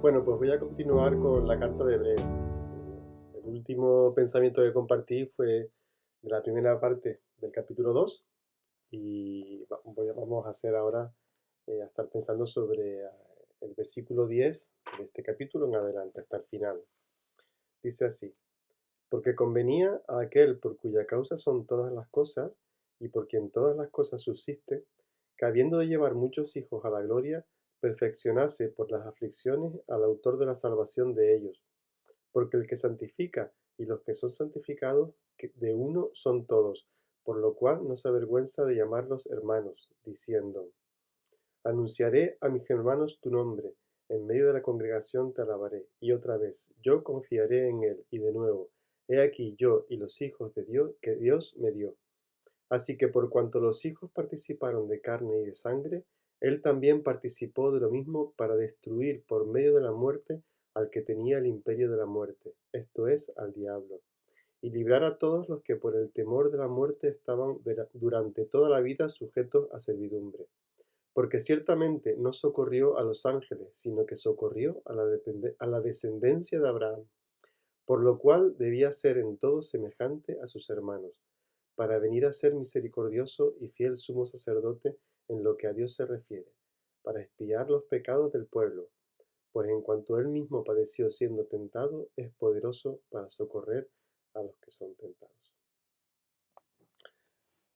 Bueno, pues voy a continuar con la carta de Hebreo. El último pensamiento que compartí fue de la primera parte del capítulo 2 y vamos a hacer ahora, a estar pensando sobre el versículo 10 de este capítulo en adelante, hasta el final. Dice así: porque convenía a aquel por cuya causa son todas las cosas y por quien todas las cosas subsisten, que habiendo de llevar muchos hijos a la gloria, perfeccionase por las aflicciones al autor de la salvación de ellos. Porque el que santifica y los que son santificados de uno son todos, por lo cual no se avergüenza de llamarlos hermanos, diciendo: anunciaré a mis hermanos tu nombre, en medio de la congregación te alabaré. Y otra vez, yo confiaré en él. Y de nuevo, he aquí yo y los hijos de Dios que Dios me dio. Así que por cuanto los hijos participaron de carne y de sangre, él también participó de lo mismo para destruir por medio de la muerte al que tenía el imperio de la muerte, esto es, al diablo, y librar a todos los que por el temor de la muerte estaban durante toda la vida sujetos a servidumbre. Porque ciertamente no socorrió a los ángeles, sino que socorrió a la descendencia de Abraham, por lo cual debía ser en todo semejante a sus hermanos, para venir a ser misericordioso y fiel sumo sacerdote en lo que a Dios se refiere, para expiar los pecados del pueblo, pues en cuanto él mismo padeció siendo tentado, es poderoso para socorrer a los que son tentados.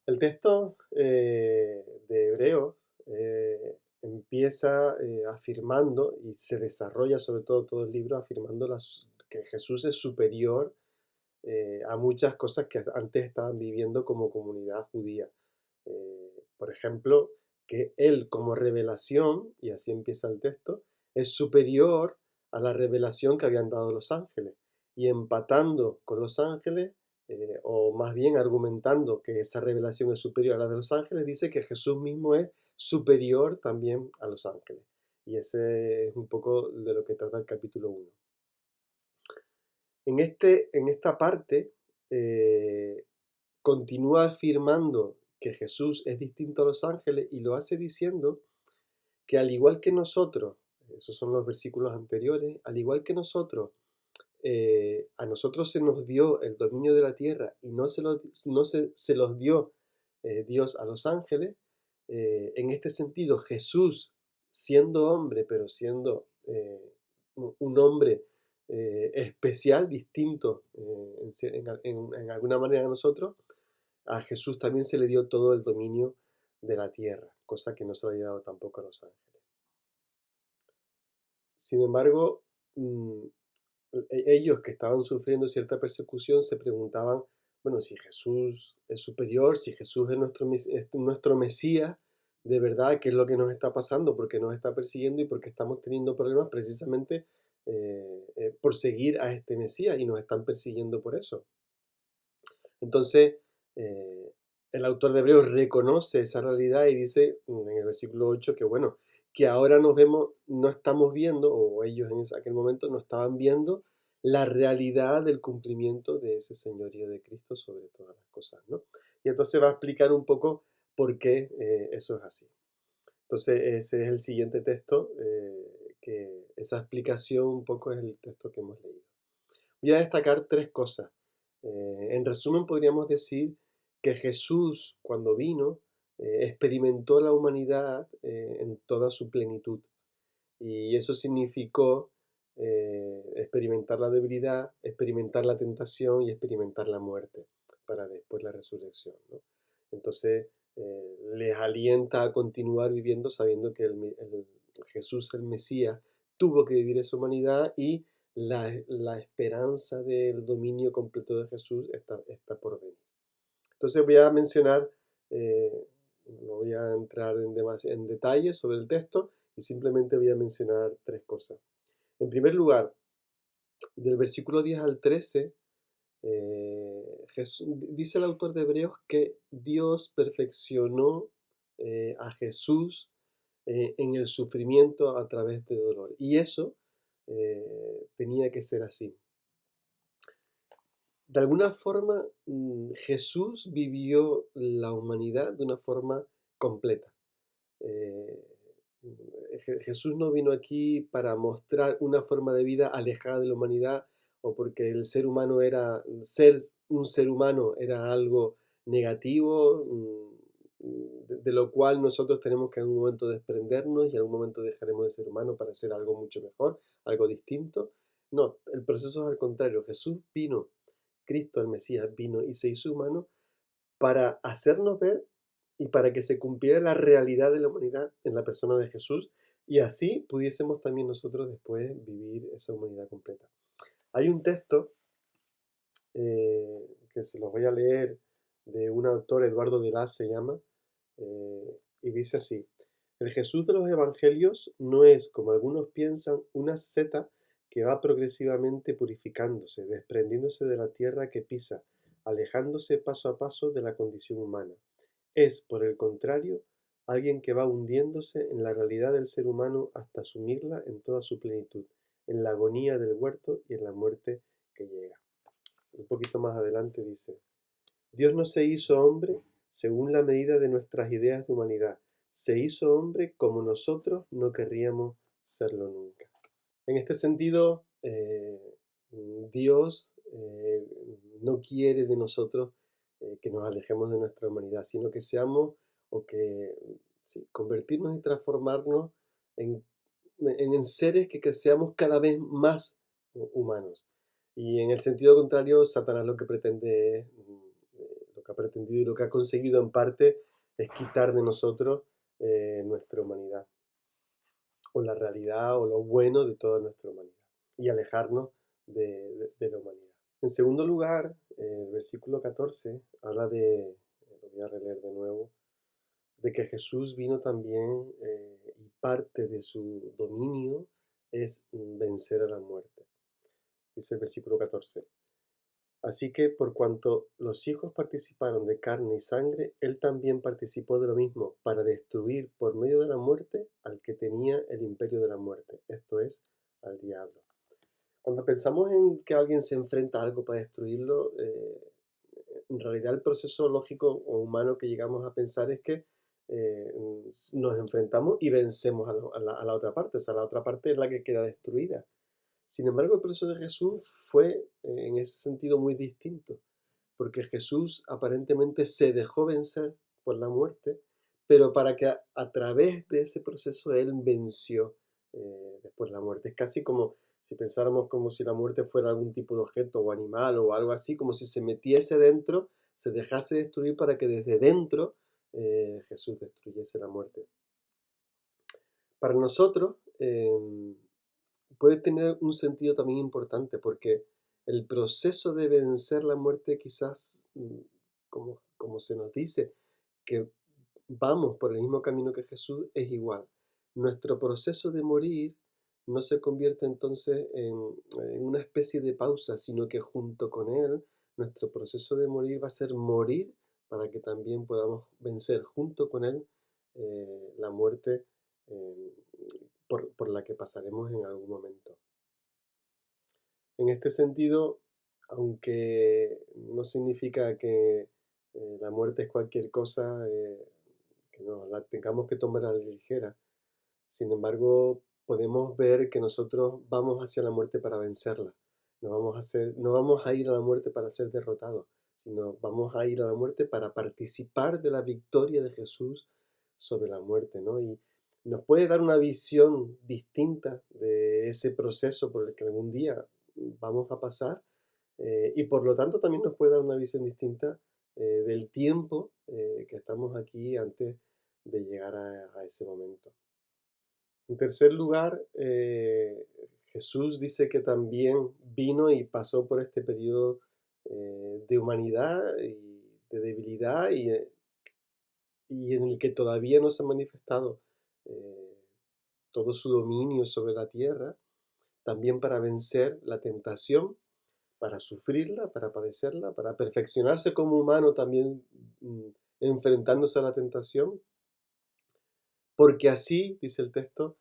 El texto de Hebreos empieza afirmando, y se desarrolla sobre todo el libro afirmando que Jesús es superior a muchas cosas que antes estaban viviendo como comunidad judía. Por ejemplo, que Él como revelación, y así empieza el texto, es superior a la revelación que habían dado los ángeles. Y empatando con los ángeles, o más bien argumentando que esa revelación es superior a la de los ángeles, dice que Jesús mismo es superior también a los ángeles. Y ese es un poco de lo que trata el capítulo 1. En esta parte continúa afirmando que Jesús es distinto a los ángeles y lo hace diciendo que al igual que nosotros, esos son los versículos anteriores, al igual que nosotros, a nosotros se nos dio el dominio de la tierra y se los dio Dios a los ángeles. En este sentido, Jesús, siendo hombre, pero siendo un hombre especial, distinto en alguna manera a nosotros, a Jesús también se le dio todo el dominio de la tierra, cosa que no se le había dado tampoco a los ángeles. Sin embargo, ellos que estaban sufriendo cierta persecución se preguntaban, bueno, si Jesús es superior, si Jesús es nuestro Mesías, de verdad, ¿qué es lo que nos está pasando? ¿Por qué nos está persiguiendo y por qué estamos teniendo problemas precisamente por seguir a este Mesías y nos están persiguiendo por eso? Entonces, eh, el autor de Hebreos reconoce esa realidad y dice en el versículo 8 que bueno, que ahora no estamos viendo, o ellos en aquel momento no estaban viendo la realidad del cumplimiento de ese señorío de Cristo sobre todas las cosas, ¿no? Y entonces va a explicar un poco por qué eso es así. Entonces ese es el siguiente texto, que esa explicación un poco es el texto que hemos leído. Voy a destacar tres cosas. En resumen, podríamos decir que Jesús, cuando vino, experimentó la humanidad en toda su plenitud. Y eso significó experimentar la debilidad, experimentar la tentación y experimentar la muerte, para después la resurrección, ¿no? Entonces, les alienta a continuar viviendo sabiendo que Jesús, el Mesías, tuvo que vivir esa humanidad y la esperanza del dominio completo de Jesús está por venir. Entonces voy a mencionar, no voy a entrar en detalles sobre el texto y simplemente voy a mencionar tres cosas. En primer lugar, del versículo 10 al 13, dice el autor de Hebreos que Dios perfeccionó a Jesús en el sufrimiento a través de dolor. Y eso tenía que ser así. De alguna forma, Jesús vivió la humanidad de una forma completa. Jesús no vino aquí para mostrar una forma de vida alejada de la humanidad o porque el ser humano era, ser un ser humano era algo negativo, de lo cual nosotros tenemos que en algún momento desprendernos y en algún momento dejaremos de ser humanos para hacer algo mucho mejor, algo distinto. No, el proceso es al contrario. Jesús vino, Cristo el Mesías vino y se hizo humano para hacernos ver y para que se cumpliera la realidad de la humanidad en la persona de Jesús y así pudiésemos también nosotros después vivir esa humanidad completa. Hay un texto que se los voy a leer de un autor, Eduardo de Las se llama, y dice así: el Jesús de los Evangelios no es, como algunos piensan, una seta que va progresivamente purificándose, desprendiéndose de la tierra que pisa, alejándose paso a paso de la condición humana. Es, por el contrario, alguien que va hundiéndose en la realidad del ser humano hasta asumirla en toda su plenitud, en la agonía del huerto y en la muerte que llega. Un poquito más adelante dice: Dios no se hizo hombre según la medida de nuestras ideas de humanidad. Se hizo hombre como nosotros no querríamos serlo nunca. En este sentido, Dios no quiere de nosotros que nos alejemos de nuestra humanidad, sino que seamos o que sí, convertirnos y transformarnos en, en seres que seamos cada vez más humanos. Y en el sentido contrario, Satanás lo que pretende es, lo que ha pretendido y lo que ha conseguido en parte es quitar de nosotros nuestra humanidad, o la realidad o lo bueno de toda nuestra humanidad, y alejarnos de la humanidad. En segundo lugar, el versículo 14 habla de, lo voy a releer de nuevo, de que Jesús vino también y parte de su dominio es vencer a la muerte. Dice el versículo 14: así que por cuanto los hijos participaron de carne y sangre, él también participó de lo mismo, para destruir por medio de la muerte al que tenía el imperio de la muerte, esto es, al diablo. Cuando pensamos en que alguien se enfrenta a algo para destruirlo, en realidad el proceso lógico o humano que llegamos a pensar es que eh, nos enfrentamos y vencemos a la otra parte, o sea, la otra parte es la que queda destruida. Sin embargo, el proceso de Jesús fue en ese sentido muy distinto, porque Jesús aparentemente se dejó vencer por la muerte, pero para que a través de ese proceso Él venció después la muerte. Es casi como si pensáramos como si la muerte fuera algún tipo de objeto o animal o algo así, como si se metiese dentro, se dejase destruir para que desde dentro Jesús destruyese la muerte. Para nosotros puede tener un sentido también importante, porque el proceso de vencer la muerte quizás, como se nos dice, que vamos por el mismo camino que Jesús, es igual. Nuestro proceso de morir no se convierte entonces en una especie de pausa, sino que junto con él, nuestro proceso de morir va a ser morir para que también podamos vencer junto con él la muerte eh, por la que pasaremos en algún momento. En este sentido, aunque no significa que la muerte es cualquier cosa que no la tengamos que tomar a la ligera, sin embargo, podemos ver que nosotros vamos hacia la muerte para vencerla. No vamos a ir a la muerte para ser derrotados, sino vamos a ir a la muerte para participar de la victoria de Jesús sobre la muerte, ¿no? Y nos puede dar una visión distinta de ese proceso por el que algún día vamos a pasar, y por lo tanto también nos puede dar una visión distinta del tiempo que estamos aquí antes de llegar a ese momento. En tercer lugar, Jesús dice que también vino y pasó por este periodo de humanidad y de debilidad y en el que todavía no se ha manifestado eh, todo su dominio sobre la tierra, también para vencer la tentación, para sufrirla, para padecerla, para perfeccionarse como humano también enfrentándose a la tentación, porque así, dice el texto,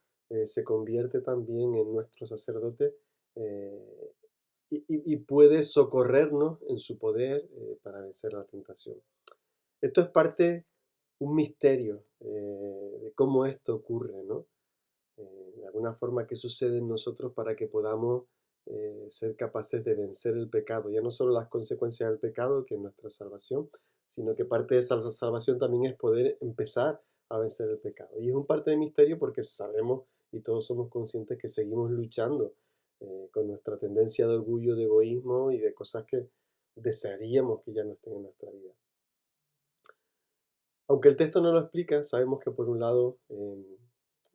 se convierte también en nuestro sacerdote eh, y puede socorrernos en su poder para vencer la tentación. Esto es parte un misterio de cómo esto ocurre, ¿no? De alguna forma, qué sucede en nosotros para que podamos ser capaces de vencer el pecado. Ya no solo las consecuencias del pecado, que es nuestra salvación, sino que parte de esa salvación también es poder empezar a vencer el pecado. Y es un parte de misterio porque sabemos y todos somos conscientes que seguimos luchando con nuestra tendencia de orgullo, de egoísmo y de cosas que desearíamos que ya no estén en nuestra vida. Aunque el texto no lo explica, sabemos que por un lado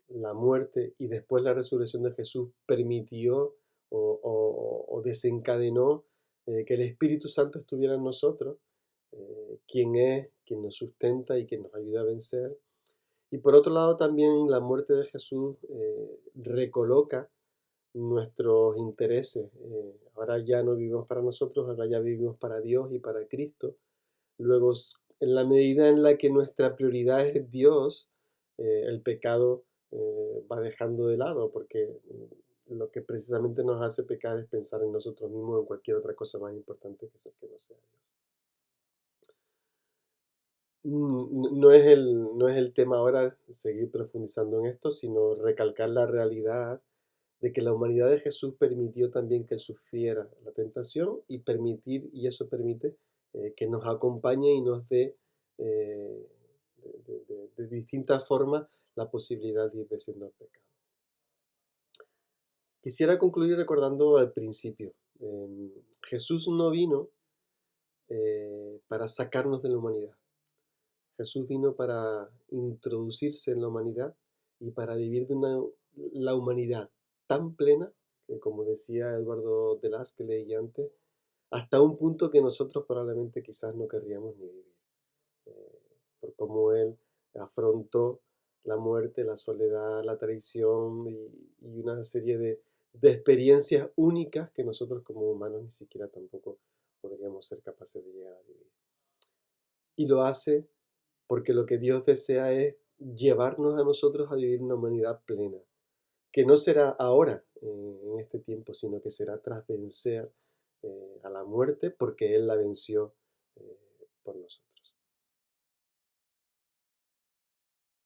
la muerte y después la resurrección de Jesús permitió o desencadenó que el Espíritu Santo estuviera en nosotros, quien es, quien nos sustenta y quien nos ayuda a vencer. Y por otro lado también la muerte de Jesús recoloca nuestros intereses. Ahora ya no vivimos para nosotros, ahora ya vivimos para Dios y para Cristo. Luego, en la medida en la que nuestra prioridad es Dios, el pecado va dejando de lado, porque lo que precisamente nos hace pecar es pensar en nosotros mismos o en cualquier otra cosa más importante que no sea Dios. No es el tema ahora seguir profundizando en esto, sino recalcar la realidad de que la humanidad de Jesús permitió también que Él sufriera la tentación y eso permite que nos acompañe y nos dé de distintas formas la posibilidad de ir venciendo el pecado. Quisiera concluir recordando al principio. Jesús no vino para sacarnos de la humanidad. Jesús vino para introducirse en la humanidad y para vivir la humanidad tan plena que, como decía Eduardo Delaz, que leí antes, hasta un punto que nosotros probablemente quizás no querríamos ni vivir, por cómo Él afrontó la muerte, la soledad, la traición y una serie de experiencias únicas que nosotros como humanos ni siquiera tampoco podríamos ser capaces de llegar a vivir. Y lo hace porque lo que Dios desea es llevarnos a nosotros a vivir una humanidad plena, que no será ahora, en este tiempo, sino que será tras vencer a la muerte, porque Él la venció por nosotros.